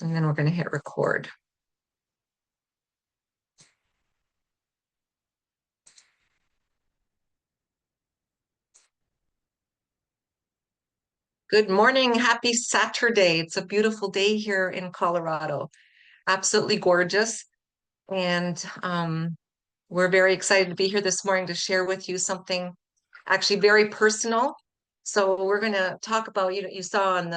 And then we're going to hit record. Good morning. Happy Saturday. It's a beautiful day here in Colorado. Absolutely gorgeous. And we're very excited to be here this morning to share with you something actually very personal. So we're going to talk about, you saw on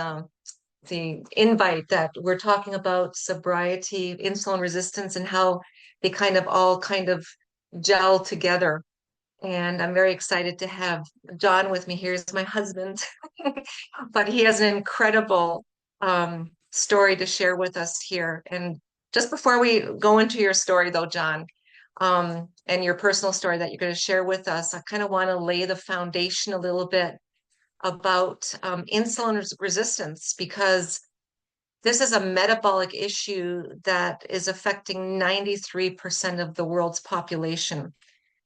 the invite that we're talking about sobriety, insulin resistance, and how they all gel together. And I'm very excited to have John with me. Here's my husband, but he has an incredible story to share with us here. And just before we go into your story, though, John, and your personal story that you're going to share with us, I kind of want to lay the foundation a little bit about insulin resistance, because this is a metabolic issue that is affecting 93% of the world's population,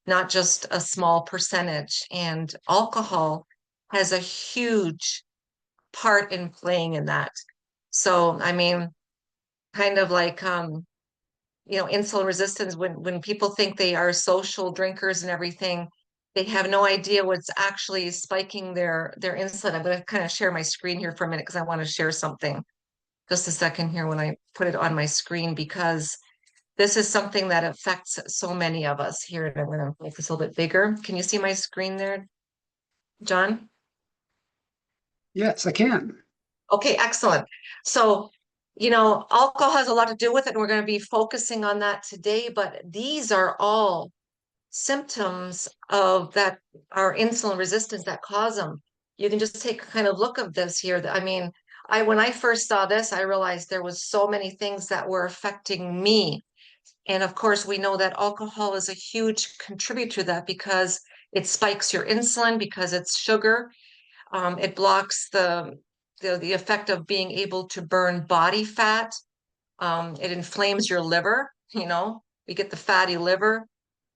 not just a small percentage. And alcohol has a huge part in playing in that. So, I mean, kind of like, insulin resistance, when people think they are social drinkers and everything, they have no idea what's actually spiking their insulin. I'm going to kind of share my screen here for a minute because I want to share something. Just a second here when I put it on my screen, because this is something that affects so many of us here. And I'm going to make this a little bit bigger. Can you see my screen there, John? Yes, I can. Okay, excellent. So, alcohol has a lot to do with it, and we're going to be focusing on that today. But these are all symptoms of that, our insulin resistance that cause them. You can just take a kind of look of this here. I mean, when I first saw this, I realized there was so many things that were affecting me. And of course, we know that alcohol is a huge contributor to that because it spikes your insulin, because it's sugar. It blocks the effect of being able to burn body fat. It inflames your liver, you get the fatty liver.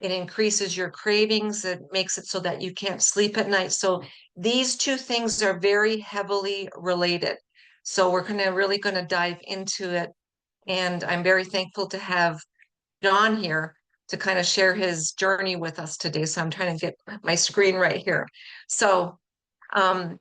It increases your cravings. It makes it so that you can't sleep at night. So these two things are very heavily related. So we're really going to dive into it. And I'm very thankful to have John here to kind of share his journey with us today. So I'm trying to get my screen right here. So um,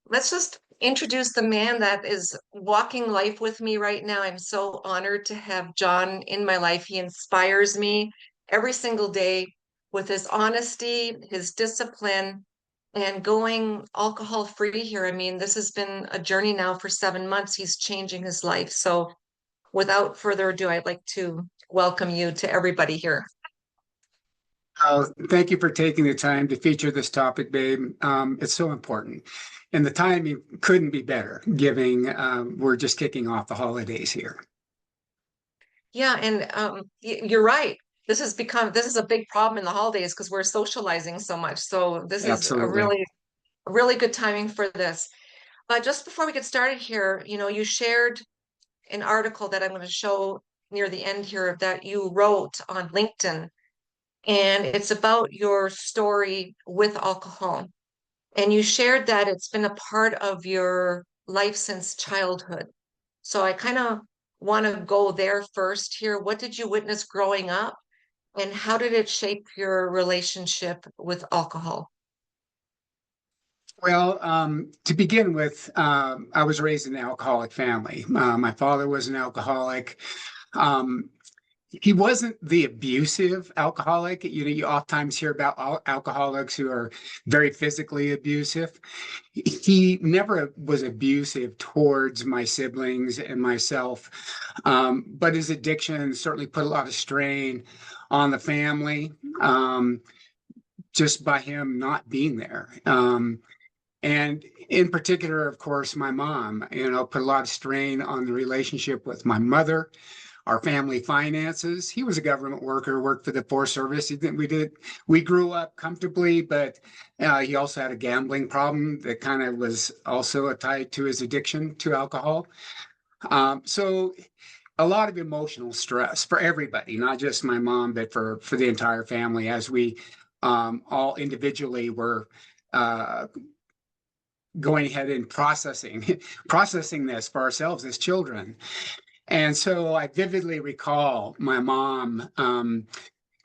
let's just introduce the man that is walking life with me right now. I'm so honored to have John in my life. He inspires me every single day with his honesty, his discipline, and going alcohol free here. I mean, this has been a journey now for 7 months. He's changing his life. So without further ado, I'd like to welcome you to everybody here. Thank you for taking the time to feature this topic, babe. It's so important. And the timing couldn't be better, given we're just kicking off the holidays here. Yeah, and you're right. This is a big problem in the holidays because we're socializing so much. So this is a Absolutely. really good timing for this. But just before we get started here, you shared an article that I'm going to show near the end here that you wrote on LinkedIn, and it's about your story with alcohol. And you shared that it's been a part of your life since childhood. So I kind of want to go there first here. What did you witness growing up, and how did it shape your relationship with alcohol? Well, to begin with, I was raised in an alcoholic family. My father was an alcoholic. Um, he wasn't the abusive alcoholic. You oftentimes hear about alcoholics who are very physically abusive. He never was abusive towards my siblings and myself, but his addiction certainly put a lot of strain on the family, just by him not being there. And in particular, of course, my mom, put a lot of strain on the relationship with my mother, our family finances. He was a government worker, worked for the Forest Service. We grew up comfortably, but he also had a gambling problem that kind of was also tied to his addiction to alcohol. So a lot of emotional stress for everybody, not just my mom, but for the entire family, as we all individually were going ahead and processing this for ourselves as children. And so I vividly recall my mom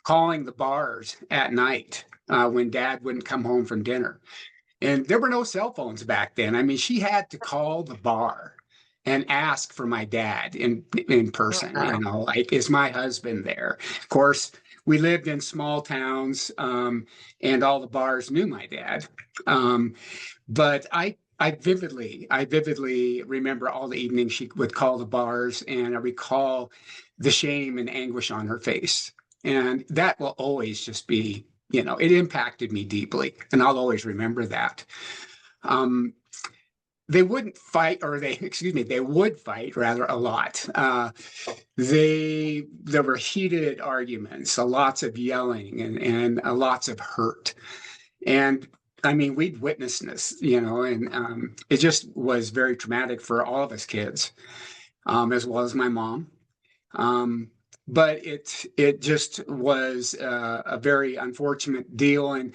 calling the bars at night when dad wouldn't come home from dinner. And there were no cell phones back then. I mean, she had to call the bar and ask for my dad in person, Wow. like, is my husband there? Of course, we lived in small towns, and all the bars knew my dad. But I vividly remember all the evenings she would call the bars, and I recall the shame and anguish on her face. And that will always just be, it impacted me deeply, and I'll always remember that. Um, they wouldn't fight, or excuse me, they would fight rather a lot. There were heated arguments, lots of yelling, and lots of hurt. And I mean, we'd witnessed this, and it just was very traumatic for all of us kids, as well as my mom. Um, but it just was a very unfortunate deal. And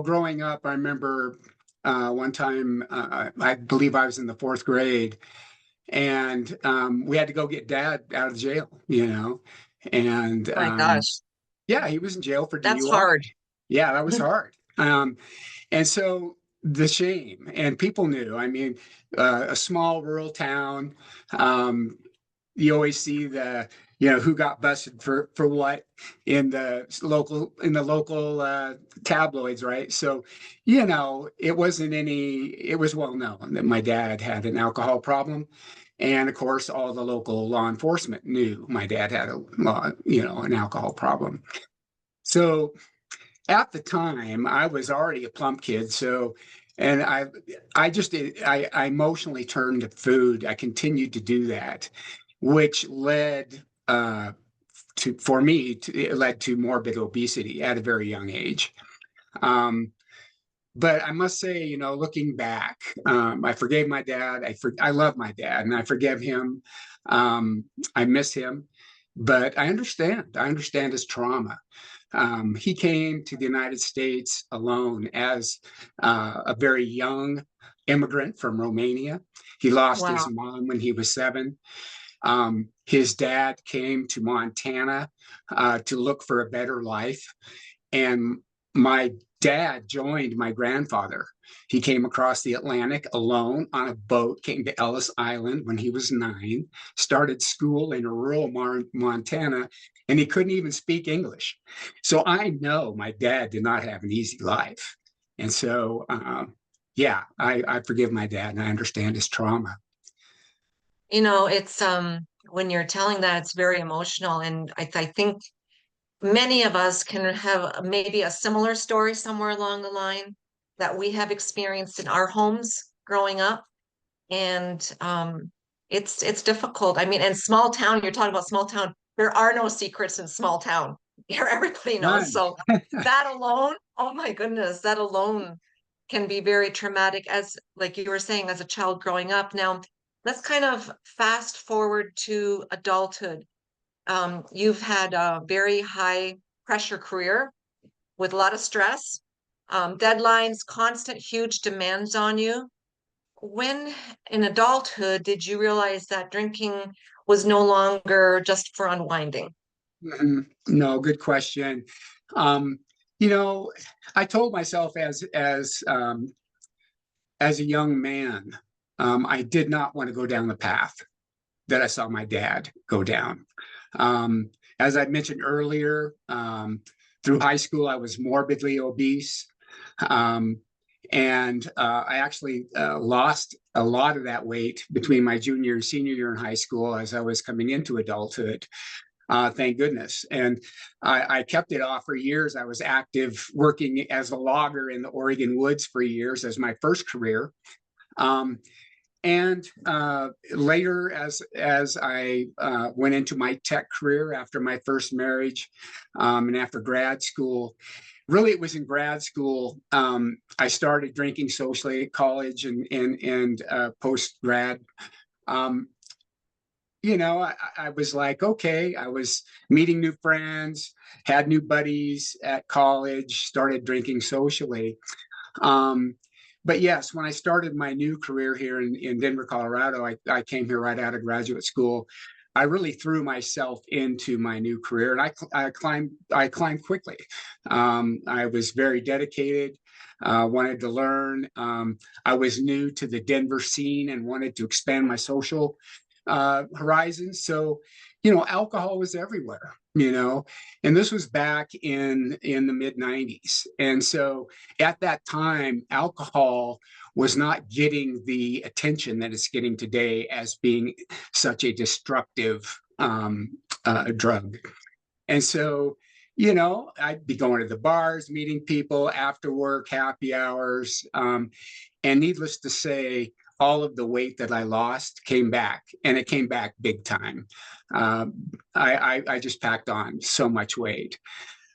growing up, I remember one time, I believe I was in the fourth grade, and we had to go get dad out of jail, and My gosh, yeah, he was in jail for that's DUI. hard. Yeah, that was hard. And so the shame, and people knew. I mean, a small rural town. You always see who got busted for what in the local tabloids, right? So, it wasn't any. It was well known that my dad had an alcohol problem, and of course, all the local law enforcement knew my dad had an alcohol problem. So at the time, I was already a plump kid, so and I emotionally turned to food. I continued to do that, which led it led to morbid obesity at a very young age. Um, but I must say, looking back, I forgave my dad. I love my dad, and I forgive him. I miss him, but I understand. I understand his trauma. He came to the United States alone as a very young immigrant from Romania. He lost his Wow. mom when he was 7. His dad came to Montana to look for a better life. And my dad joined my grandfather. He came across the Atlantic alone on a boat, came to Ellis Island when he was 9, started school in rural Montana, and he couldn't even speak English. So I know my dad did not have an easy life. And so, yeah, I forgive my dad, and I understand his trauma. It's when you're telling that, it's very emotional, and I think many of us can have maybe a similar story somewhere along the line that we have experienced in our homes growing up. And it's difficult. I mean, and small town, you're talking about small town, there are no secrets in small town. Here, everybody knows. None. So that alone, oh my goodness, that alone can be very traumatic, as like you were saying, as a child growing up. Now, let's kind of fast forward to adulthood. You've had a very high pressure career with a lot of stress, deadlines, constant huge demands on you. When in adulthood did you realize that drinking was no longer just for unwinding? No, good question. Um, you know, I told myself as a young man, I did not want to go down the path that I saw my dad go down. Um, as I mentioned earlier, through high school, I was morbidly obese. Um, and I actually lost a lot of that weight between my junior and senior year in high school as I was coming into adulthood. Thank goodness. And I kept it off for years. I was active working as a logger in the Oregon woods for years as my first career. Um, and later, as I went into my tech career after my first marriage, and after grad school, really it was in grad school I started drinking socially at college and post grad. Um, I was like, okay, I was meeting new friends, had new buddies at college, started drinking socially. Um, but yes, when I started my new career here in Denver, Colorado, I came here right out of graduate school. I really threw myself into my new career, and I climbed quickly. I was very dedicated, wanted to learn. I was new to the Denver scene and wanted to expand my social horizons. So, alcohol was everywhere, and this was back in the mid 90s. And so at that time, alcohol was not getting the attention that it's getting today as being such a destructive drug. And so, I'd be going to the bars, meeting people after work, happy hours. And needless to say, all of the weight that I lost came back, and it came back big time. I just packed on so much weight.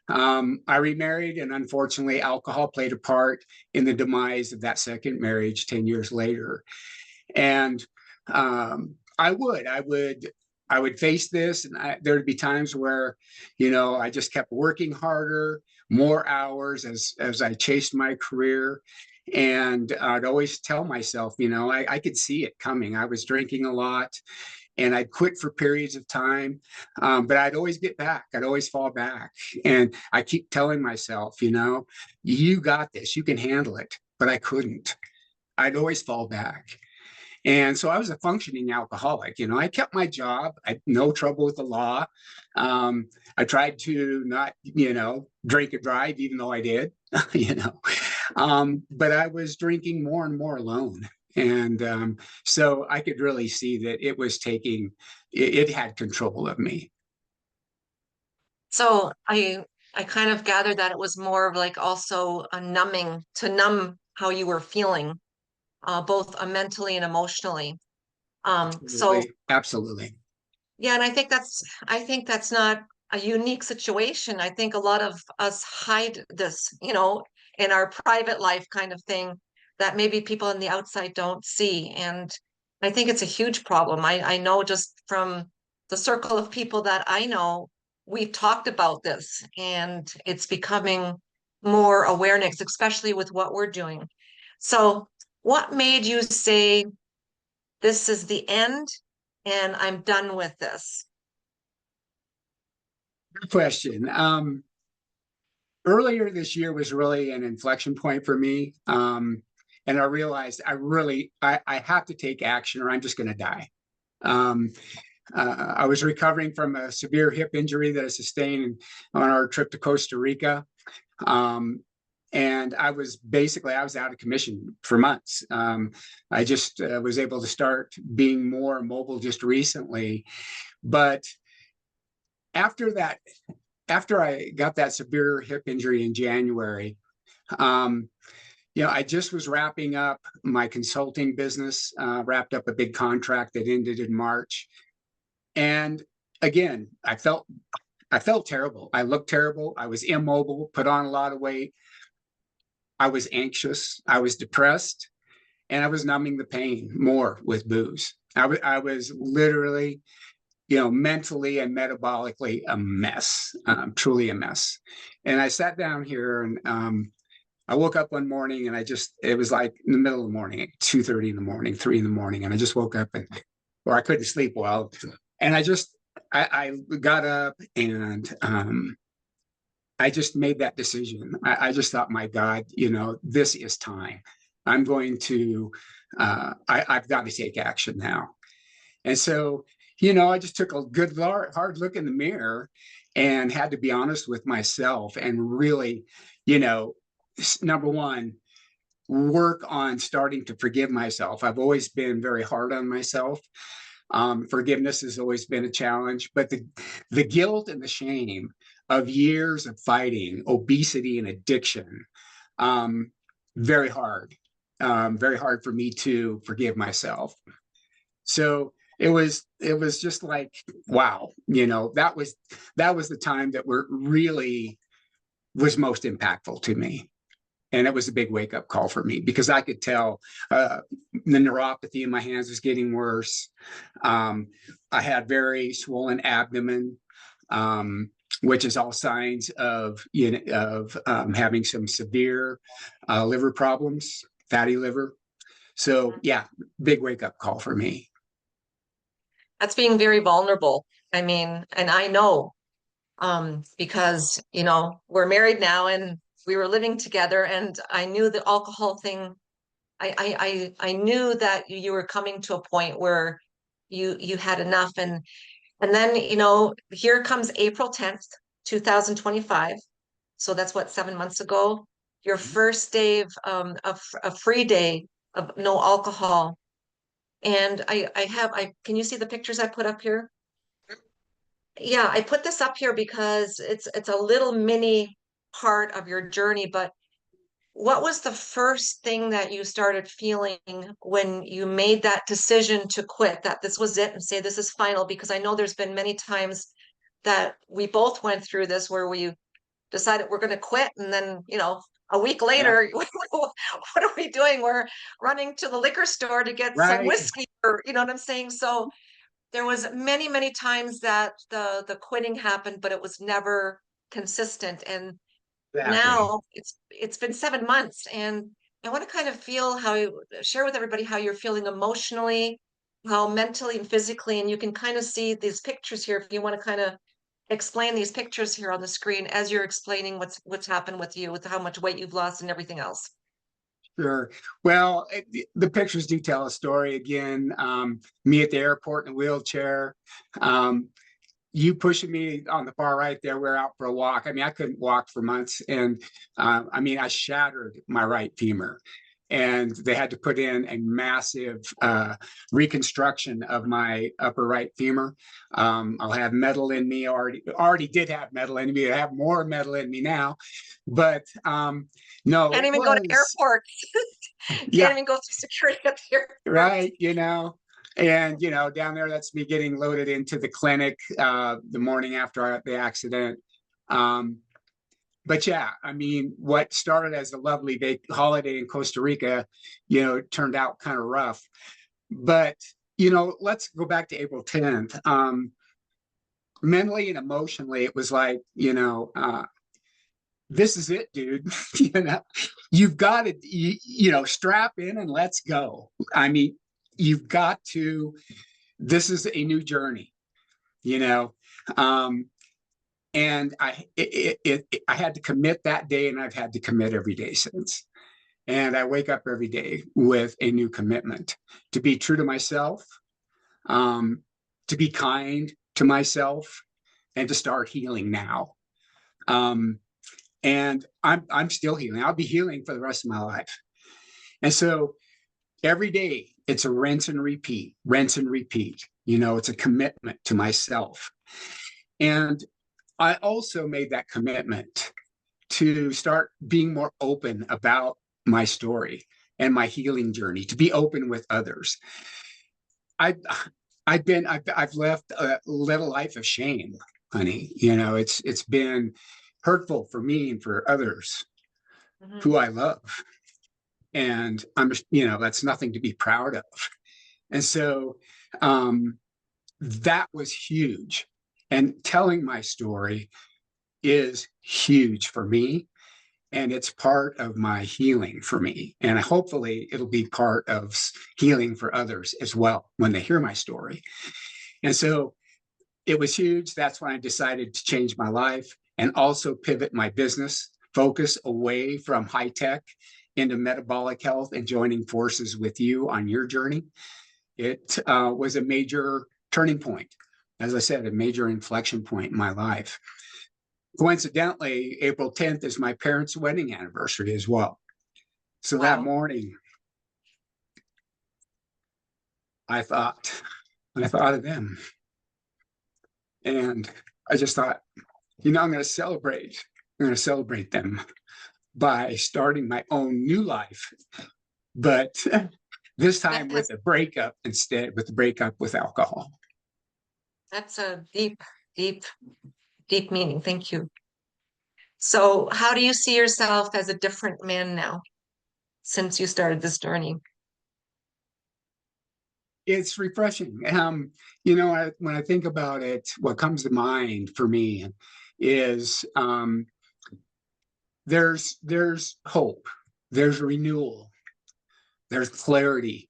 I remarried, and unfortunately, alcohol played a part in the demise of that second marriage 10 years later. And I would face this, and there'd be times where, I just kept working harder, more hours as I chased my career. And I'd always tell myself, I could see it coming. I was drinking a lot, and I'd quit for periods of time, but I'd always get back. I'd always fall back. And I keep telling myself, you got this, you can handle it. But I couldn't. I'd always fall back. And so I was a functioning alcoholic. I kept my job. I had no trouble with the law. I tried to not, drink and drive, even though I did, but I was drinking more and more alone. And so I could really see that it had control of me. So I kind of gathered that it was more of like also a numbing to numb how you were feeling, both mentally and emotionally. So Absolutely. Absolutely. yeah, and I think that's not a unique situation. I think a lot of us hide this, in our private life kind of thing that maybe people on the outside don't see. And I think it's a huge problem. I know just from the circle of people that I know, we've talked about this and it's becoming more awareness, especially with what we're doing. So, what made you say this is the end and I'm done with this? Good question. Earlier this year was really an inflection point for me. And I realized I have to take action or I'm just going to die. Um, I was recovering from a severe hip injury that I sustained on our trip to Costa Rica. Um, and I was out of commission for months. I just was able to start being more mobile just recently. But after that, after I got that severe hip injury in January, um, I just was wrapping up my consulting business, wrapped up a big contract that ended in March. And again, I felt terrible. I looked terrible. I was immobile, put on a lot of weight. I was anxious. I was depressed, and I was numbing the pain more with booze. I was literally, mentally and metabolically a mess, truly a mess. And I sat down here, and I woke up one morning, and it was like in the middle of the morning, 2:30 in the morning, 3 in the morning. And I just woke up, or I couldn't sleep well. And I got up, and I just made that decision. I just thought, my God, this is time. I've got to take action now. And so, I just took a good hard look in the mirror and had to be honest with myself and really, number one, work on starting to forgive myself. I've always been very hard on myself. Forgiveness has always been a challenge, but the guilt and the shame of years of fighting obesity and addiction, um, very hard, very hard for me to forgive myself. So it was just like, wow, that was the time that were really was most impactful to me. And it was a big wake up call for me because I could tell the neuropathy in my hands was getting worse. I had very swollen abdomen, which is all signs of having some severe liver problems, fatty liver. So yeah, big wake up call for me. That's being very vulnerable. I mean, and I know, because, we're married now and we were living together and I knew the alcohol thing. I knew that you were coming to a point where you had enough. And then, here comes April 10th, 2025. So that's what, 7 months ago, your first day of a free day of no alcohol. And I can you see the pictures I put up here? Yeah, I put this up here because it's a little mini part of your journey, but what was the first thing that you started feeling when you made that decision to quit, that this was it and say this is final? Because I know there's been many times that we both went through this where we decided we're going to quit, and then, a week Yeah, later, what are we doing? We're running to the liquor store to get some right. whiskey, or you know what I'm saying? So there was many, many times that the quitting happened, but it was never consistent. And Exactly. now it's been 7 months, and I want to kind of feel how you share with everybody how you're feeling emotionally, how mentally and physically, and you can kind of see these pictures here if you want to kind of explain these pictures here on the screen as you're explaining what's happened with you, with how much weight you've lost and everything else. Sure. Well, the pictures do tell a story again. Me at the airport in a wheelchair. Um, you pushing me on the far right there. We're out for a walk. I mean, I couldn't walk for months, and I mean, I shattered my right femur, and they had to put in a massive reconstruction of my upper right femur. I'll have metal in me. Already did have metal in me. I have more metal in me now, but no, Can't it even go to was airports. Can't yeah, even go through security at the airport. right. And down there, that's me getting loaded into the clinic the morning after the accident. Um, but yeah, I mean, what started as a lovely holiday in Costa Rica, turned out kind of rough. But let's go back to April 10th. Mentally and emotionally, it was like, this is it, dude. You've got to, strap in and let's go. I mean, you've got to. This is a new journey, you know. Um, and I had to commit that day, and I've had to commit every day since. And I wake up every day with a new commitment to be true to myself, um, to be kind to myself, and to start healing now. Um, and I'm still healing. I'll be healing for the rest of my life. And so every day it's a rinse and repeat, rinse and repeat. It's a commitment to myself. And I also made that commitment to start being more open about my story and my healing journey, to be open with others. I I've left a little life of shame, honey. It's been hurtful for me and for others Mhm. who I love. And that's nothing to be proud of. And so um, that was huge. And telling my story is huge for me. And it's part of my healing for me. And hopefully it'll be part of healing for others as well when they hear my story. And so it was huge. That's when I decided to change my life and also pivot my business, focus away from high tech into metabolic health and joining forces with you on your journey. It was a major turning point. As I said, a major inflection point in my life. Coincidentally, April 10th is my parents' wedding anniversary as well. So that Wow. morning, I thought, I thought of them. And I just thought, I'm going to celebrate. I'm going to celebrate them by starting my own new life. But this That time with has a breakup instead, with the breakup with alcohol. that's a deep, deep, deep meaning. Thank you. So, how do you see yourself as a different man now since you started this journey? It's refreshing. When I think about it, what comes to mind for me is there's hope, there's renewal, there's clarity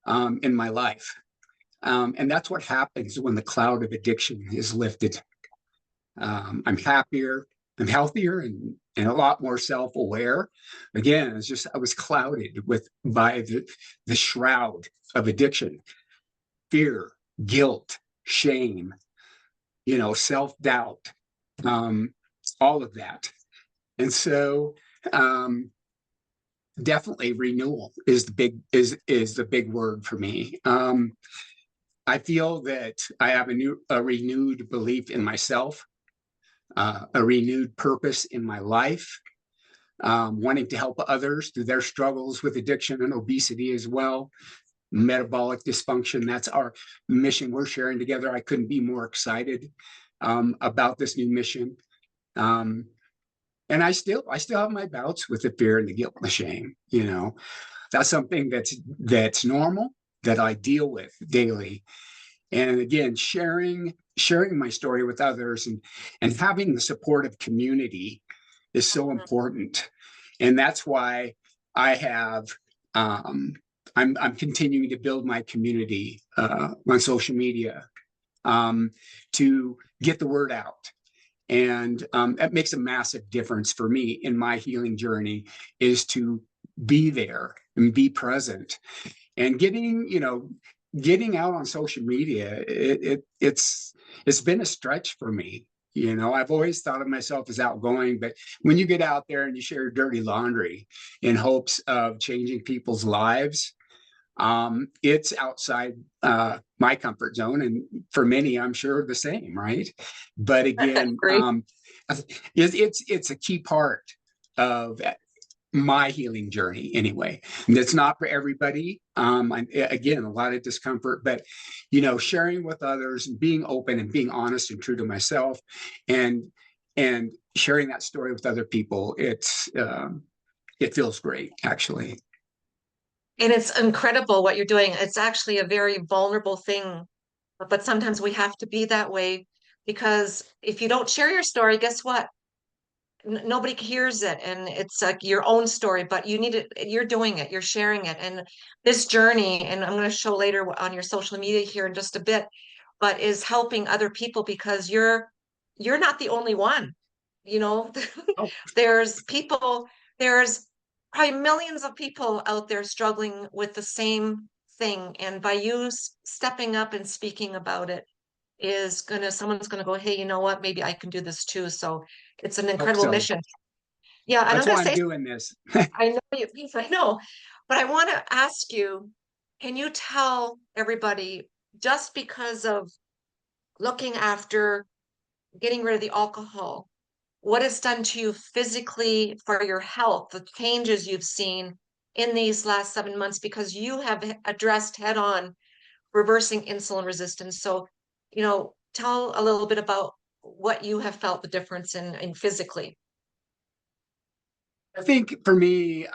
in my life. And that's what happens when the cloud of addiction is lifted. I'm happier, I'm healthier, and a lot more self-aware. Again, it's just I was clouded by the shroud of addiction, fear, guilt, shame, self-doubt, um, all of that. And so definitely renewal is the big word for me. I feel that I have a renewed belief in myself, a renewed purpose in my life, wanting to help others through their struggles with addiction and obesity as well, metabolic dysfunction. That's our mission we're sharing together. I couldn't be more excited about this new mission. And I still have my bouts with the fear and the guilt and the shame. That's something that's normal, that I deal with daily. And again, sharing my story with others and having the supportive community is so important. And that's why I have I'm continuing to build my community on social media to get the word out. And that makes a massive difference for me in my healing journey, is to be there and be present. And getting out on social media, it's been a stretch for me. I've always thought of myself as outgoing, but when you get out there and you share your dirty laundry in hopes of changing people's lives, it's outside my comfort zone, and for many, I'm sure the same, right? But again, Great. it's a key part of my healing journey anyway. And it's not for everybody. Again, a lot of discomfort, but sharing with others and being open and being honest and true to myself, and sharing that story with other people, it feels great, actually. And it's incredible what you're doing. It's actually a very vulnerable thing, but sometimes we have to be that way, because if you don't share your story, guess what? Nobody hears it, and it's like your own story, but you need it. You're doing it, you're sharing it. And this journey, and I'm going to show later on your social media here in just a bit, but is helping other people, because you're not the only one. You know, Oh, there's people, there's probably millions of people out there struggling with the same thing. And by you stepping up and speaking about it, someone's gonna go, hey, you know what? Maybe I can do this too. So it's an hope incredible so. mission. Yeah, and I'm That's gonna why I'm say, doing this. I know you, I know, but I want to ask you, can you tell everybody, just because of looking after getting rid of the alcohol, what it's done to you physically for your health, the changes you've seen in these last 7 months, because you have addressed head on reversing insulin resistance. So, tell a little bit about what you have felt the difference in physically. I think for me,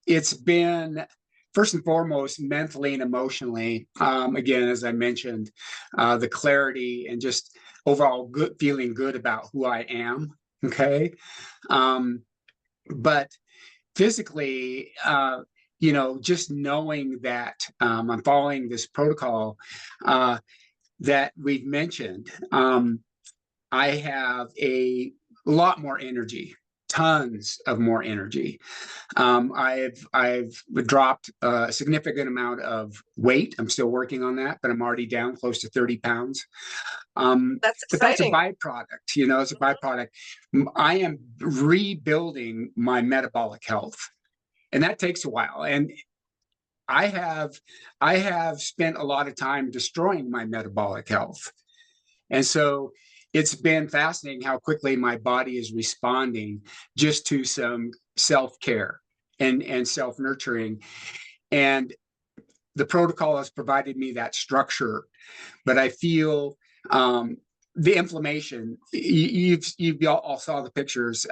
it's been first and foremost mentally and emotionally. Again, as I mentioned, the clarity and just overall feeling good about who I am. Okay. Um, but physically, just knowing that I'm following this protocol that we've mentioned, I have a lot more energy, tons of more energy. I've dropped a significant amount of weight. I'm still working on that, but I'm already down close to 30 pounds. That's But that's a exciting. byproduct, it's a byproduct. I am rebuilding my metabolic health, and that takes a while. And I have I have spent a lot of time destroying my metabolic health. And so it's been fascinating how quickly my body is responding just to some self-care and self-nurturing. And the protocol has provided me that structure, but I feel the inflammation. You all saw the pictures.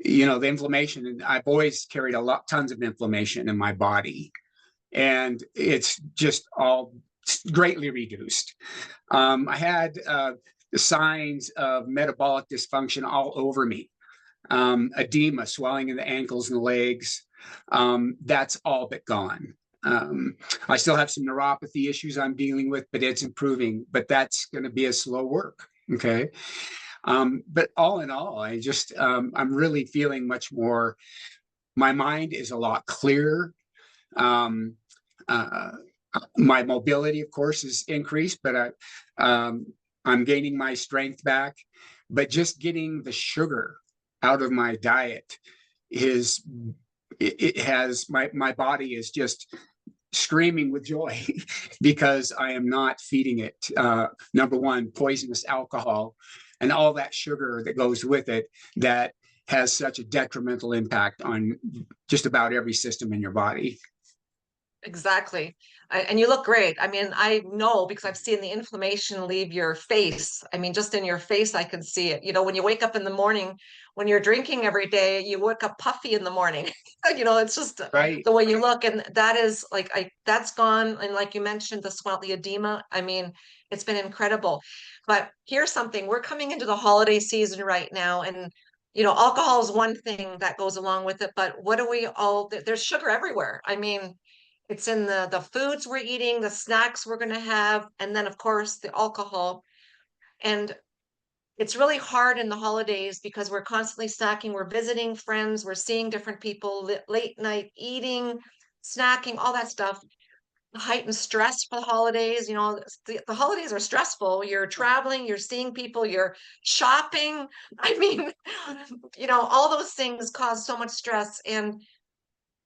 The inflammation, and I've always carried tons of inflammation in my body, and it's just all greatly reduced. I had the signs of metabolic dysfunction all over me, edema, swelling in the ankles and the legs. That's all but gone. I still have some neuropathy issues I'm dealing with, but it's improving. But that's going to be a slow work. Okay. But all in all, I'm really feeling much more. My mind is a lot clearer. Um, uh, my mobility, of course, is increased, but I'm gaining my strength back. But just getting the sugar out of my diet is it has my body is just screaming with joy because I am not feeding it number one, poisonous alcohol and all that sugar that goes with it that has such a detrimental impact on just about every system in your body. Exactly. And you look great. I mean, I know because I've seen the inflammation leave your face. I mean, just in your face, I can see it. You know, when you wake up in the morning, when you're drinking every day, you wake up puffy in the morning. You know, it's just Right. the way you look. And that is like, that's gone. And like you mentioned, the swell, the edema, I mean, it's been incredible. But here's something, we're coming into the holiday season right now. And, you know, alcohol is one thing that goes along with it. But what do we all, there's sugar everywhere. I mean, it's in the foods we're eating, the snacks we're going to have, and then of course the alcohol. And it's really hard in the holidays because we're constantly snacking, we're visiting friends, we're seeing different people, late night eating, snacking, all that stuff. Heightened stress for the holidays. You know, the holidays are stressful. You're traveling, you're seeing people, you're shopping. I mean, you know, all those things cause so much stress. And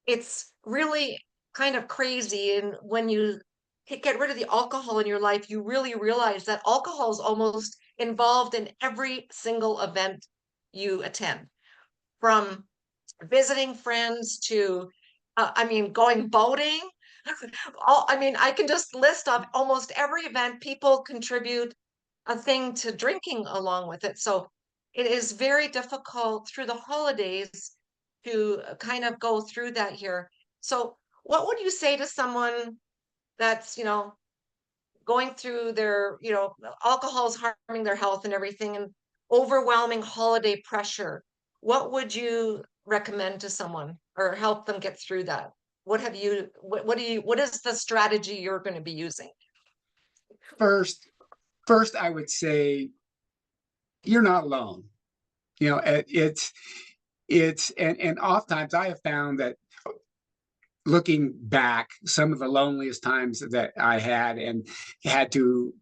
it's really kind of crazy. And when you get rid of the alcohol in your life, you really realize that alcohol is almost involved in every single event you attend, from visiting friends to, I mean, going boating. I mean, I can just list off almost every event. People contribute a thing to drinking along with it. So it is very difficult through the holidays to kind of go through that here. So what would you say to someone that's, you know, going through their, you know, alcohol's harming their health and everything and overwhelming holiday pressure? What would you recommend to someone or help them get through that? What is the strategy you're going to be using? First, first, I would say you're not alone. You know, and oftentimes I have found that looking back, some of the loneliest times that I had and had to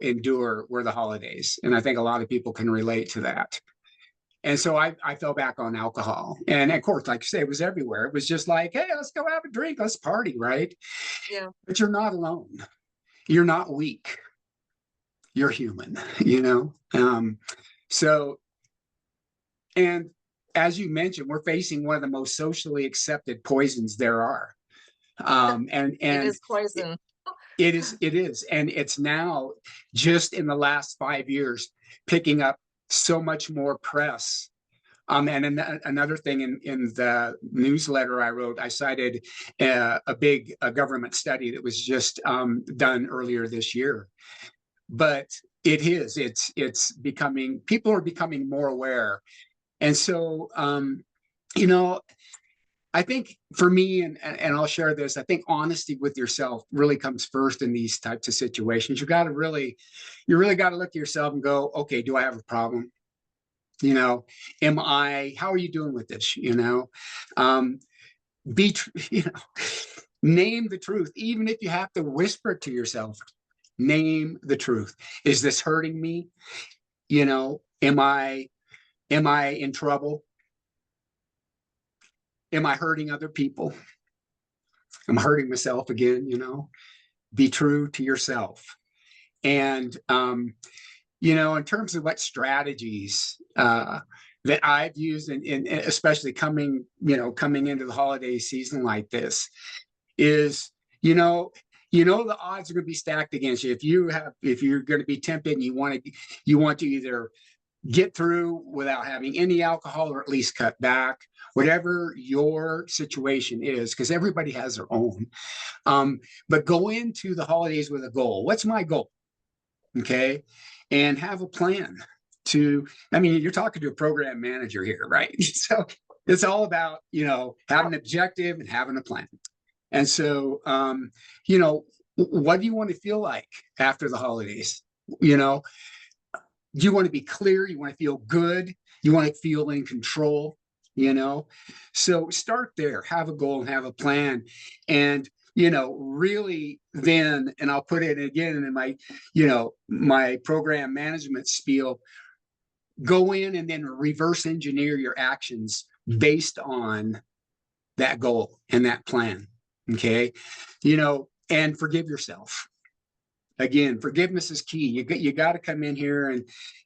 endure were the holidays. And I think a lot of people can relate to that. And so I fell back on alcohol. And of course, like you say, it was everywhere. It was just like, hey, let's go have a drink, let's party, right? Yeah. But you're not alone. You're not weak. You're human, you know? So, and as you mentioned, we're facing one of the most socially accepted poisons there are. It And is poison. it is. And it's now just in the last 5 years picking up so much more press. And another thing in the newsletter I wrote, I cited a big government study that was just done earlier this year. But it's becoming, people are becoming more aware. And so, you know, I think for me, and I'll share this, I think honesty with yourself really comes first in these types of situations. You really got to look at yourself and go, okay, do I have a problem? You know, how are you doing with this? You know, you know, name the truth, even if you have to whisper it to yourself, name the truth. Is this hurting me? You know, am I in trouble? Am I hurting other people? Am I hurting myself again? You know, be true to yourself. And, you know, in terms of what strategies that I've used, in especially coming into the holiday season like this, is, the odds are going to be stacked against you. If you're going to be tempted and you want to either get through without having any alcohol or at least cut back, whatever your situation is, because everybody has their own. But go into the holidays with a goal. What's my goal? Okay. And have a plan you're talking to a program manager here, right? So it's all about, having an objective and having a plan. And so, you know, what do you want to feel like after the holidays? You know, you want to be clear, you want to feel good, you want to feel in control, you know. So start there, have a goal and have a plan. And really then, and I'll put it again in my, my program management spiel, go in and then reverse engineer your actions based on that goal and that plan. Okay. And forgive yourself. Again, forgiveness is key. You got to come in here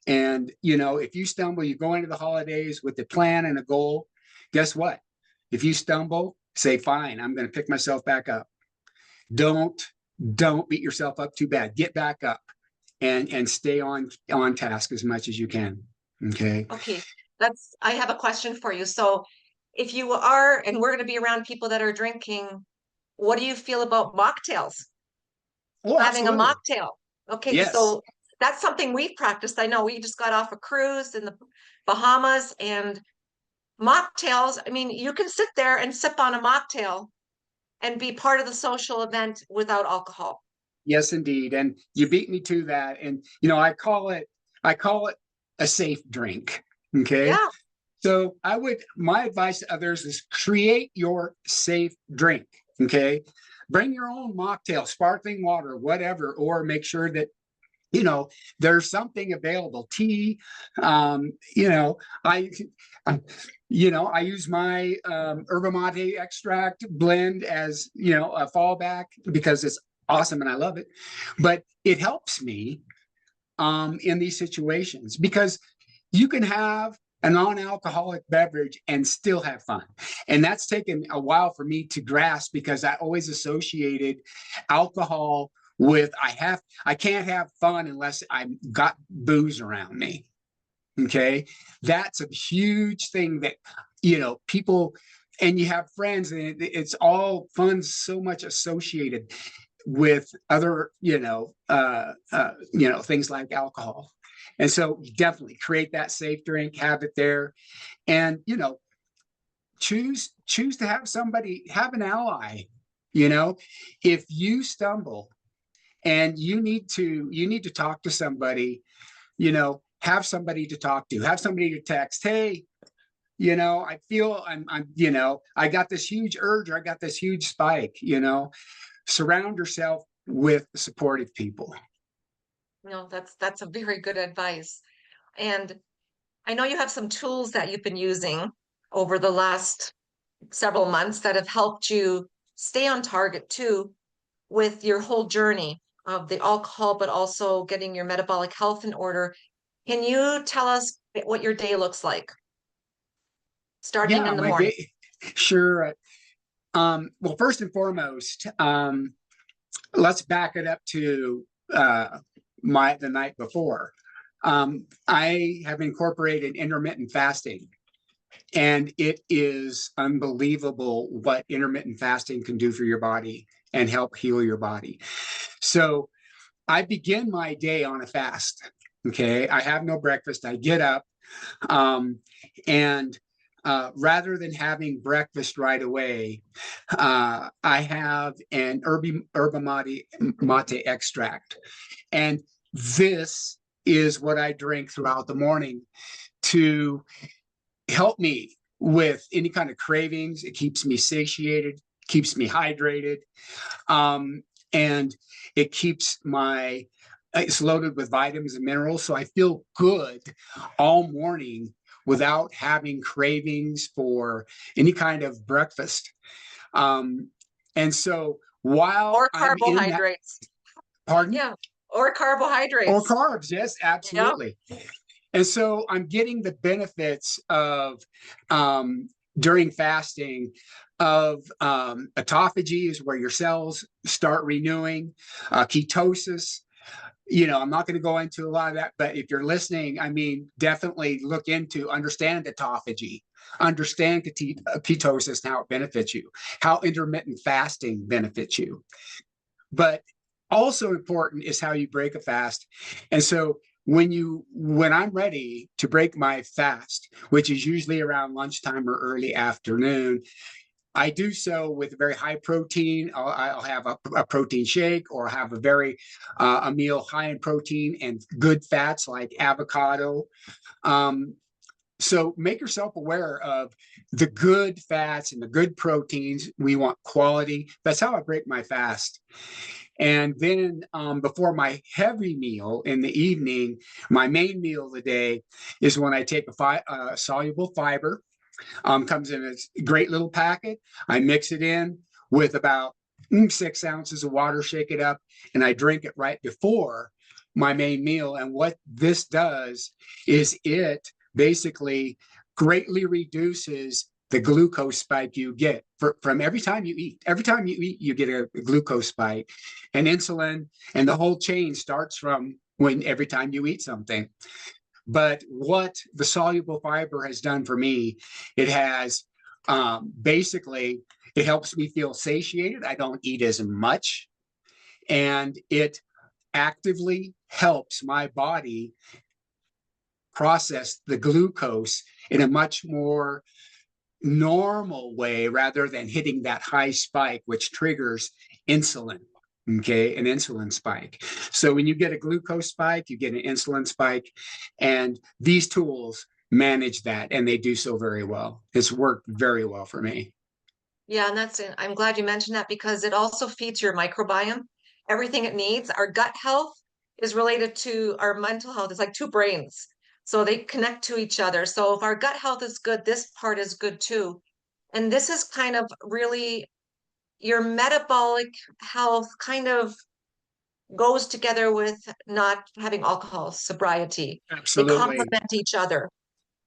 and if you stumble, you go into the holidays with a plan and a goal. Guess what? If you stumble, say, fine, I'm going to pick myself back up. Don't beat yourself up too bad. Get back up and stay on task as much as you can. Okay. Okay. I have a question for you. So if you are, and we're going to be around people that are drinking, what do you feel about mocktails? Oh, Having a absolutely. mocktail. Okay, Yes. so that's something we've practiced. I know we just got off a cruise in the Bahamas, and mocktails, I mean, you can sit there and sip on a mocktail and be part of the social event without alcohol. Yes, indeed. And you beat me to that. And I call it a safe drink. Okay. Yeah. So my advice to others is create your safe drink. Okay. Bring your own mocktail, sparkling water, whatever, or make sure that, there's something available. Tea, I, I use my yerba mate extract blend as, a fallback because it's awesome and I love it. But it helps me in these situations because you can have a non-alcoholic beverage and still have fun. And that's taken a while for me to grasp because I always associated alcohol with I can't have fun unless I've got booze around me. Okay. That's a huge thing that, people, and you have friends and it's all fun, so much associated with other, things like alcohol. And so definitely create that safe drink, have it there, and choose to have an ally. If you stumble and you need to talk to somebody, have somebody to talk to, have somebody to text, hey, I feel I got this huge urge or I got this huge spike, surround yourself with supportive people. No, that's a very good advice. And I know you have some tools that you've been using over the last several months that have helped you stay on target too with your whole journey of the alcohol, but also getting your metabolic health in order. Can you tell us what your day looks like starting Yeah, in the my morning? day. Sure. Well, first and foremost, let's back it up to the night before. I have incorporated intermittent fasting, and it is unbelievable what intermittent fasting can do for your body and help heal your body. So I begin my day on a fast. Okay. I have no breakfast. I get up, and rather than having breakfast right away, I have an yerba mate extract. And this is what I drink throughout the morning to help me with any kind of cravings. It keeps me satiated, keeps me hydrated, and it's loaded with vitamins and minerals. So I feel good all morning without having cravings for any kind of breakfast. And so while Or I'm in that, carbohydrates. pardon? Yeah, or Or carbohydrates. carbs, yes, Yeah. absolutely. And so I'm getting the benefits of during fasting of autophagy is where your cells start renewing, ketosis. I'm not going to go into a lot of that, but if you're listening, I mean, definitely understand autophagy, understand ketosis and how it benefits you, how intermittent fasting benefits you. But also important is how you break a fast. And so when I'm ready to break my fast, which is usually around lunchtime or early afternoon, I do so with very high protein. I'll have a protein shake, or have a meal high in protein and good fats like avocado. Um, so make yourself aware of the good fats and the good proteins. We want quality. That's how I break my fast. And then before my heavy meal in the evening, my main meal of the day is when I take a soluble fiber. Comes in a great little packet. I mix it in with about 6 ounces of water, shake it up, and I drink it right before my main meal. And what this does is it basically greatly reduces the glucose spike you get from every time you eat. Every time you eat, you get a glucose spike, and insulin, and the whole chain starts from when every time you eat something. But what the soluble fiber has done for me, it has basically, it helps me feel satiated. I don't eat as much, and it actively helps my body process the glucose in a much more normal way, rather than hitting that high spike, which triggers insulin. Okay, an insulin spike. So when you get a glucose spike, you get an insulin spike, and these tools manage that, and they do so very well. It's worked very well for me. Yeah, and that's it. I'm glad you mentioned that because it also feeds your microbiome everything it needs. Our gut health is related to our mental health. It's like two brains. So they connect to each other. So if our gut health is good, this part is good too. And this is kind of really your metabolic health kind of goes together with not having alcohol, sobriety. They Absolutely. complement each other.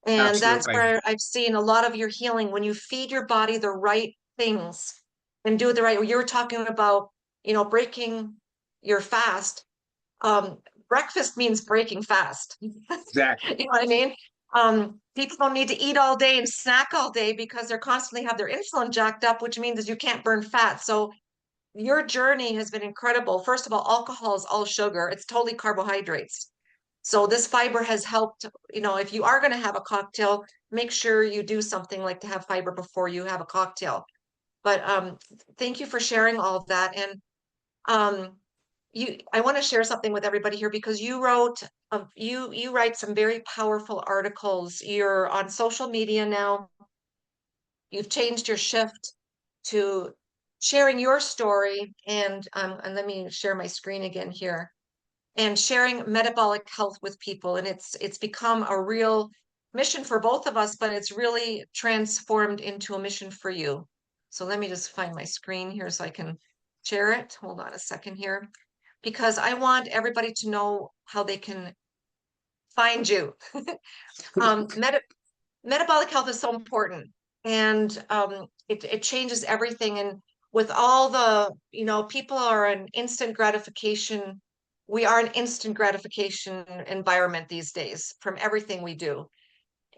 And that's Absolutely. where I've seen a lot of your healing when you feed your body the right things and do it the right way. You were talking about, breaking your fast. Um, Breakfast means breaking fast. Exactly. You know what I mean? People don't need to eat all day and snack all day because they're constantly have their insulin jacked up, which means you can't burn fat. So your journey has been incredible. First of all, alcohol is all sugar. It's totally carbohydrates. So this fiber has helped, if you are going to have a cocktail, make sure you do something like to have fiber before you have a cocktail. But thank you for sharing all of that. And um, I want to share something with everybody here because you write some very powerful articles. You're on social media now. You've changed your shift to sharing your story, and let me share my screen again here, and sharing metabolic health with people. And it's become a real mission for both of us, but it's really transformed into a mission for you. So let me just find my screen here so I can share it. Hold on a second here, because I want everybody to know how they can find you. um, meta Metabolic health is so important, and it changes everything. And with all the, people are an instant gratification. We are an instant gratification environment these days from everything we do.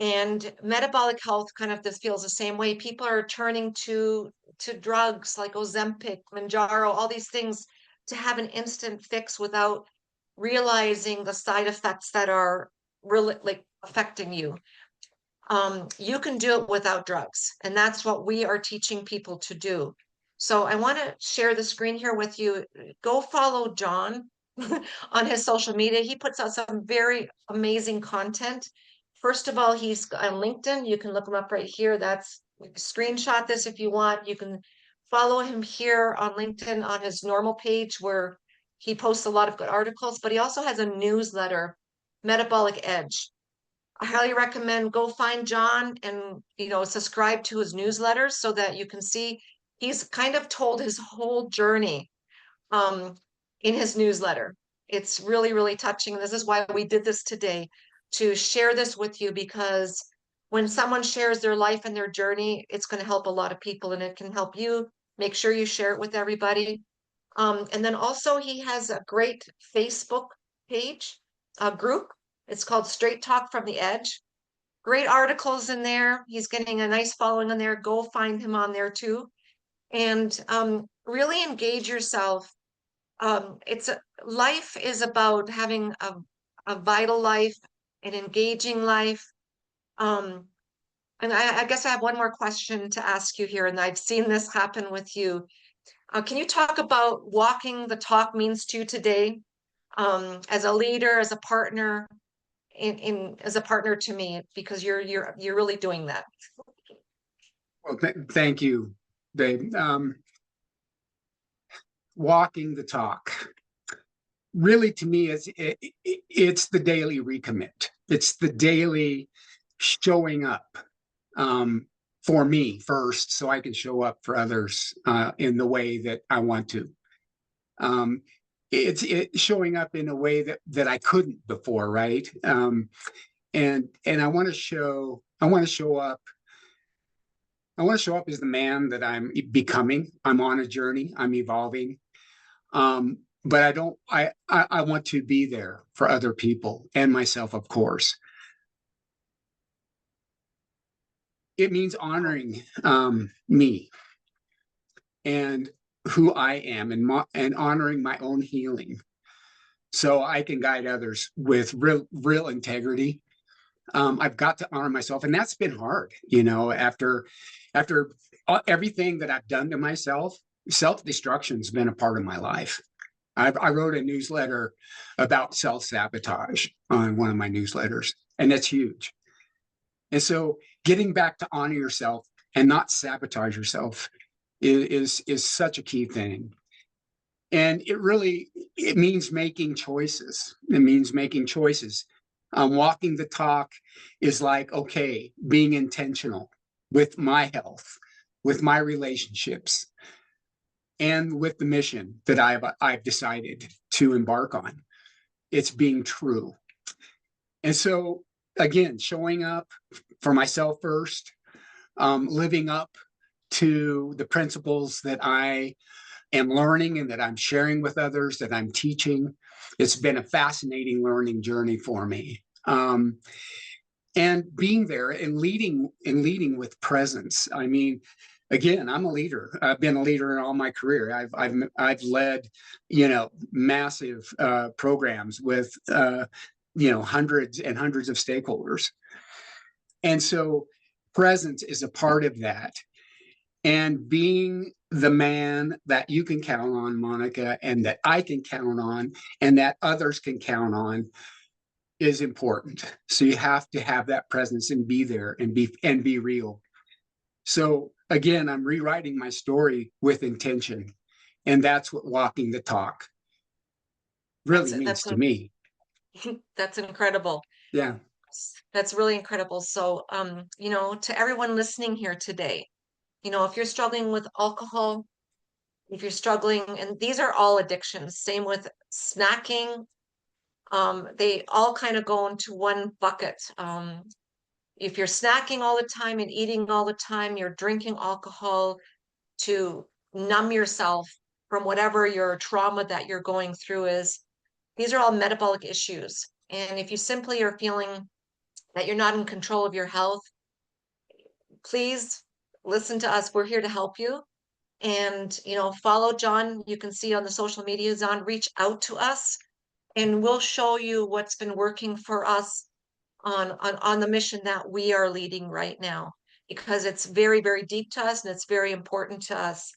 And metabolic health kind of this feels the same way. People are turning to drugs like Ozempic, Manjaro, all these things to have an instant fix without realizing the side effects that are really like affecting you. You can do it without drugs. And that's what we are teaching people to do. So I want to share the screen here with you. Go follow John on his social media. He puts out some very amazing content. First of all, he's on LinkedIn. You can look him up right here. That's screenshot this if you want. You can follow him here on LinkedIn on his normal page where he posts a lot of good articles, but he also has a newsletter, Metabolic Edge. I highly recommend go find John and subscribe to his newsletters so that you can see he's kind of told his whole journey um, in his newsletter. It's really, really touching. This is why we did this today, to share this with you, because when someone shares their life and their journey, it's going to help a lot of people and it can help you. Make sure you share it with everybody. And then also he has a great Facebook page, a group. It's called Straight Talk from the Edge. Great articles in there. He's getting a nice following on there. Go find him on there too. And really engage yourself. Life is about having a vital life, an engaging life. Um, And I guess I have one more question to ask you here, and I've seen this happen with you. Can you talk about walking the talk means to you today, as a leader, as a partner, in as a partner to me, because you're really doing that. Well, thank you, babe. Walking the talk. Really, to me, it's the daily recommit. It's the daily showing up, for me first, so I can show up for others in the way that I want to. It's showing up in a way that I couldn't before, right? And I want to show up. I want to show up as the man that I'm becoming. I'm on a journey. I'm evolving. But I don't. I want to be there for other people and myself, of course. It means honoring me and who I am, and honoring my own healing, so I can guide others with real integrity. I've got to honor myself, and that's been hard, after everything that I've done to myself. Self-destruction has been a part of my life. I wrote a newsletter about self-sabotage on one of my newsletters, and that's huge. And so getting back to honor yourself and not sabotage yourself is such a key thing. And it means making choices. It means making choices. Walking the talk is like, okay, being intentional with my health, with my relationships, and with the mission that I've decided to embark on. It's being true. And so, again, showing up for myself first, living up to the principles that I am learning and that I'm sharing with others, that I'm teaching. It's been a fascinating learning journey for me. And being there and leading with presence. I mean, again, I'm a leader. I've been a leader in all my career. I've led, massive programs with hundreds and hundreds of stakeholders. And so presence is a part of that. And being the man that you can count on, Monica, and that I can count on, and that others can count on, is important. So you have to have that presence and be there and be real. So again, I'm rewriting my story with intention. And that's what walking the talk really means to me. That's incredible. Yeah. That's really incredible. So, to everyone listening here today, if you're struggling with alcohol, if you're struggling, and these are all addictions, same with snacking, they all kind of go into one bucket. If you're snacking all the time and eating all the time, you're drinking alcohol to numb yourself from whatever your trauma that you're going through is. These are all metabolic issues. And if you simply are feeling that you're not in control of your health, please listen to us. We're here to help you. And, follow John. You can see on the social medias on, reach out to us, and we'll show you what's been working for us on the mission that we are leading right now, because it's very, very deep to us and it's very important to us.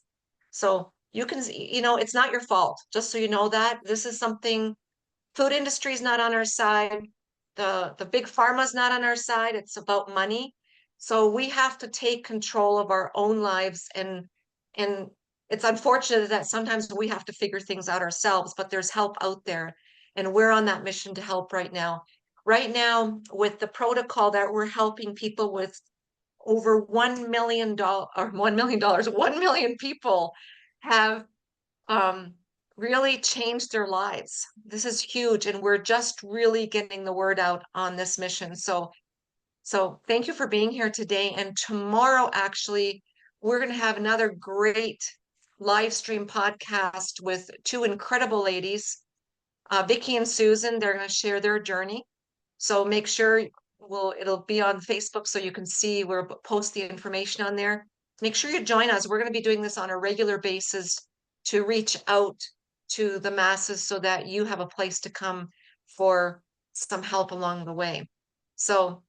So you can, it's not your fault, just so you know that. This is something, food industry is not on our side. The big pharma's not on our side. It's about money. So we have to take control of our own lives, and it's unfortunate that sometimes we have to figure things out ourselves, but there's help out there, and we're on that mission to help right now. Right now, with the protocol that we're helping people with, over $1 million, 1 million people have really changed their lives. This is huge, and we're just really getting the word out on this mission. So thank you for being here today. And tomorrow, actually, we're going to have another great live stream podcast with two incredible ladies, Vicky and Susan. They're going to share their journey. So make sure it'll be on Facebook, so you can see, we'll post the information on there. Make sure you join us. We're going to be doing this on a regular basis to reach out to the masses so that you have a place to come for some help along the way. So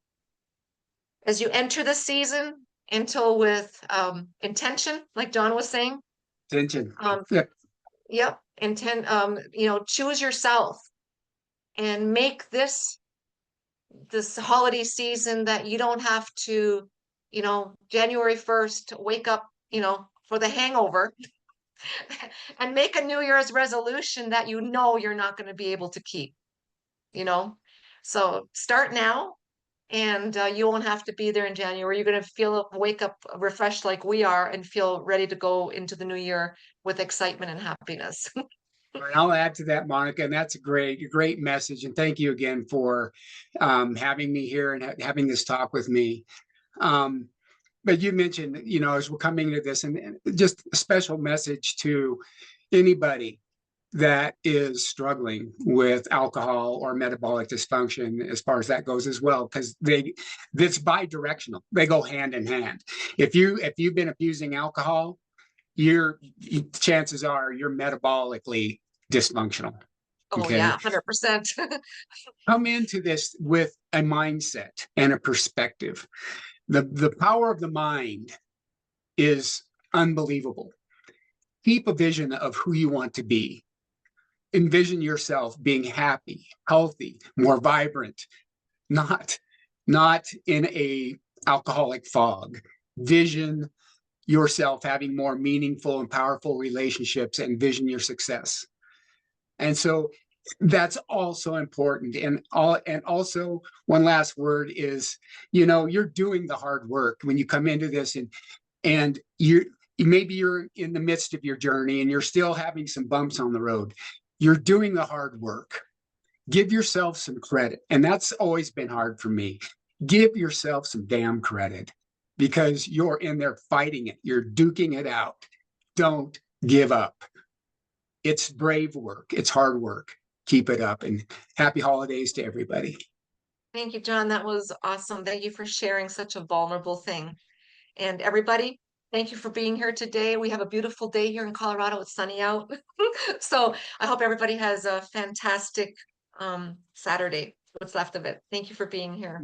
as you enter the season, until with intention, like John was saying. Attention. Um, Yeah. yep, choose yourself and make this holiday season that you don't have to, January 1st, wake up, for the hangover and make a New Year's resolution that you're not going to be able to keep, you know? So start now, and you won't have to be there in January. You're going to wake up refreshed like we are and feel ready to go into the new year with excitement and happiness. And I'll add to that, Monica, and that's a great message. And thank you again for having me here and having this talk with me. Um, but you mentioned, as we're coming to this, and just a special message to anybody that is struggling with alcohol or metabolic dysfunction as far as that goes as well, because it's bi-directional. They go hand in hand. If you've been abusing alcohol, chances are you're metabolically dysfunctional. Oh Okay. yeah, 100%. Come into this with a mindset and a perspective. The power of the mind is unbelievable. Keep a vision of who you want to be. Envision yourself being happy, healthy, more vibrant, not in a alcoholic fog. Vision yourself having more meaningful and powerful relationships, and vision your success. And so that's also important. And also one last word is, you're doing the hard work when you come into this, and maybe you're in the midst of your journey and you're still having some bumps on the road. You're doing the hard work. Give yourself some credit. And that's always been hard for me. Give yourself some damn credit, because you're in there fighting it. You're duking it out. Don't give up. It's brave work. It's hard work. Keep it up, and happy holidays to everybody. Thank you, John. That was awesome. Thank you for sharing such a vulnerable thing. And everybody, thank you for being here today. We have a beautiful day here in Colorado. It's sunny out. So I hope everybody has a fantastic Saturday, what's left of it. Thank you for being here.